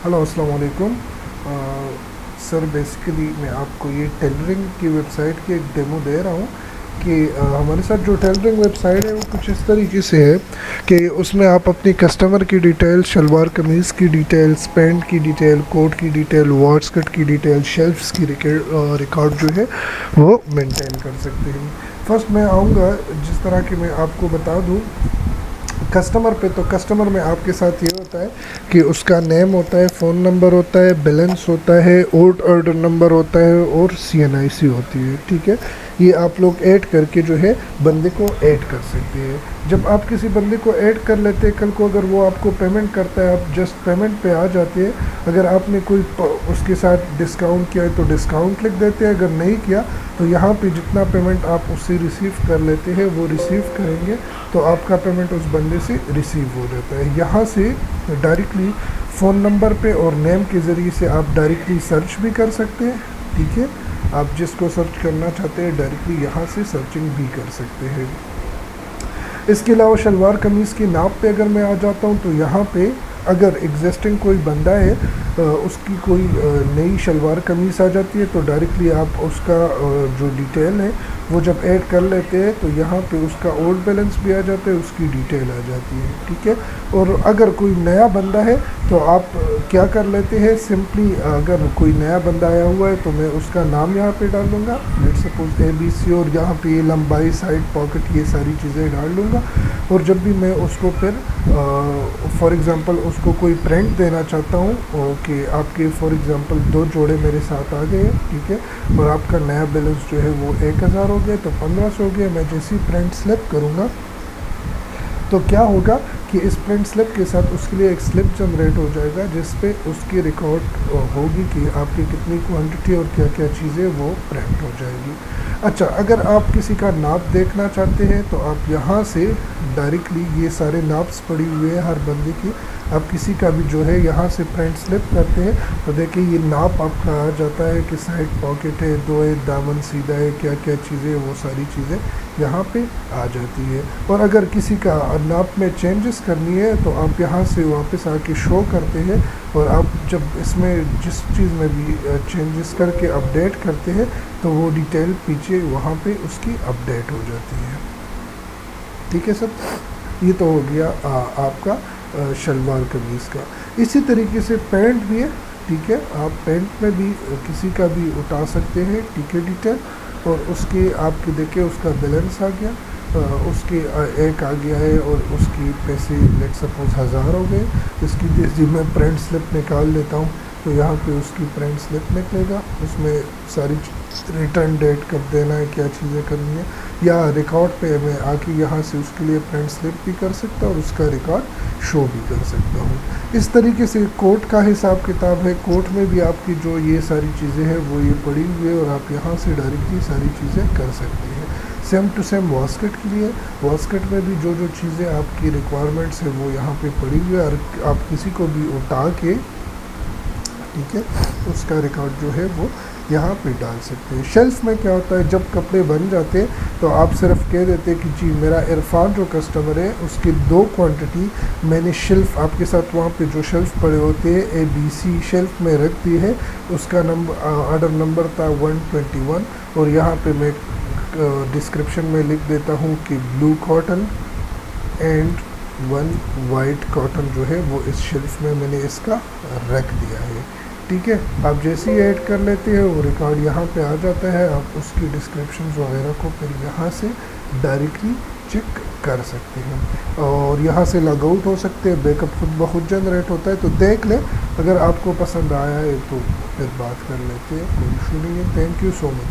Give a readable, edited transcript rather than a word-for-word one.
Hello अस्सलाम वालेकुम। Sir basically मैं आपको ये टेलरिंग की वेबसाइट की एक डेमो दे रहा हूँ कि हमारे साथ जो टेलरिंग वेबसाइट है वो कुछ इस तरीके से है कि उसमें आप अपनी कस्टमर की डिटेल, शलवार कमीज़ की डिटेल्स, पैंट की डिटेल, कोट की डिटेल, वार्ड स्कर्ट की डिटेल, शेल्फ्स की रिकॉर्ड जो है वो मेंटेन कर सकते हैं। फर्स्ट मैं आऊँगा, जिस तरह कि मैं आपको बता दूँ कस्टमर पे, तो कस्टमर में आपके साथ ये होता है कि उसका नेम होता है, फ़ोन नंबर होता है, बैलेंस होता है, ओट ऑर्डर नंबर होता है और CNIC होती है। ठीक है, ये आप लोग ऐड करके जो है बंदे को ऐड कर सकते हैं। जब आप किसी बंदे को ऐड कर लेते हैं, कल को अगर वो आपको पेमेंट करता है, आप जस्ट पेमेंट पे आ जाते हैं। अगर आपने कोई उसके साथ डिस्काउंट किया है तो डिस्काउंट लिख देते हैं, अगर नहीं किया तो यहाँ पे जितना पेमेंट आप उससे रिसीव कर लेते हैं वो रिसीव करेंगे, तो आपका पेमेंट उस बंदे से रिसीव हो जाता है। यहाँ से डायरेक्टली फ़ोन नंबर पे और नेम के ज़रिए से आप डायरेक्टली सर्च भी कर सकते हैं। ठीक है, आप जिसको सर्च करना चाहते हैं डायरेक्टली यहाँ से सर्चिंग भी कर सकते हैं। इसके अलावा शलवार कमीज़ की नाप पे अगर मैं आ जाता हूँ तो यहाँ पे अगर एग्जिस्टिंग कोई बंदा है, उसकी कोई नई शलवार कमीज़ आ जाती है, तो डायरेक्टली आप उसका जो डिटेल है वो जब ऐड कर लेते हैं तो यहाँ पे उसका ओल्ड बैलेंस भी आ जाता है, उसकी डिटेल आ जाती है। ठीक है, और अगर कोई नया बंदा है तो आप क्या कर लेते हैं, सिंपली अगर कोई नया बंदा आया हुआ है तो मैं उसका नाम यहाँ पे डाल लूँगा, लेट सपोज ABC, और यहाँ पे ये लंबाई, साइड, पॉकेट, ये सारी चीज़ें डाल लूँगा। और जब भी मैं उसको फिर फॉर एग्ज़ाम्पल उसको कोई प्रिंट देना चाहता हूँ कि आपके फॉर एग्ज़ाम्पल 2 जोड़े मेरे साथ आ गए, ठीक है, और आपका नया बैलेंस जो है वो 1000 हो गया, तो 1500 हो गया। मैं जैसी प्रिंट स्लिप करूँगा तो क्या होगा कि इस प्रिंट स्लिप के साथ उसके लिए एक स्लिप जनरेट हो जाएगा जिस पे उसकी रिकॉर्ड होगी कि आपकी कितनी क्वांटिटी और क्या क्या चीज़ें वो प्रिंट हो जाएगी। अच्छा, अगर आप किसी का नाप देखना चाहते हैं तो आप यहाँ से डायरेक्टली, ये सारे नाप्स पड़ी हुए हैं हर बंदे की, आप किसी का भी जो है यहाँ से प्रिंट स्लिप करते हैं तो देखिए ये नाप आपका आ जाता है कि साइड पॉकेट है, 2 है, दामन सीधा है, क्या क्या चीज़ें, वो सारी चीज़ें यहाँ पे आ जाती है। और अगर किसी का नाप में चेंजेस करनी है तो आप यहाँ से वापस आके शो करते हैं, और आप जब इसमें जिस चीज़ में भी चेंजेस करके अपडेट करते हैं तो वो डिटेल पीछे वहाँ पे उसकी अपडेट हो जाती है। ठीक है सर, ये तो हो गया आपका शलवार कमीज़ का। इसी तरीके से पैंट भी है। ठीक है, आप पैंट में भी किसी का भी उठा सकते हैं, ठीक है, डिटेल, और उसके आपके देखिए उसका बैलेंस आ गया, उसके एक आ गया है और उसकी पैसे लेट सपोज 1000 हो गए। इसकी जैसे मैं प्रिंट स्लिप निकाल लेता हूँ तो यहाँ पे उसकी प्रिंट स्लिप निकलेगा, उसमें सारी रिटर्न डेट कब देना है, क्या चीज़ें करनी है, या रिकॉर्ड पे मैं आके यहाँ से उसके लिए प्रिंट स्लिप भी कर सकता हूँ और उसका रिकॉर्ड शो भी कर सकता हूँ। इस तरीके से कोर्ट का हिसाब किताब है, कोर्ट में भी आपकी जो ये सारी चीज़ें हैं वो ये पड़ी हुई है और आप यहाँ से डायरेक्टली सारी चीज़ें कर सकते हैं। सेम टू सेम वास्कट के लिए, वास्कट में भी जो जो चीज़ें आपकी रिक्वायरमेंट्स है वो यहाँ पे पड़ी हुई है, और आप किसी को भी उठा के, ठीक है, उसका रिकॉर्ड जो है वो यहाँ पे डाल सकते हैं। शेल्फ में क्या होता है, जब कपड़े बन जाते हैं तो आप सिर्फ कह देते हैं कि जी मेरा इरफान जो कस्टमर है उसकी 2 क्वांटिटी मैंने शेल्फ आपके साथ वहाँ पे जो शेल्फ पड़े होते हैं ABC शेल्फ में रख दी है, उसका नंबर, ऑर्डर नंबर था 121, और यहाँ पे मैं डिस्क्रिप्शन में लिख देता हूँ कि blue cotton and 1 white cotton जो है वो इस शेल्फ में मैंने इसका रख दिया है। ठीक है, आप जैसे ही ऐड कर लेते हैं वो रिकॉर्ड यहाँ पे आ जाता है, आप उसकी डिस्क्रिप्शन वगैरह को फिर यहाँ से डायरेक्टली चेक कर सकते हैं और यहाँ से लॉग आउट हो सकते हैं। बैकअप खुद ब खुद जनरेट होता है, तो देख लें, अगर आपको पसंद आया है तो फिर बात कर लेते हैं, कोई इशू नहीं है। Thank you so much.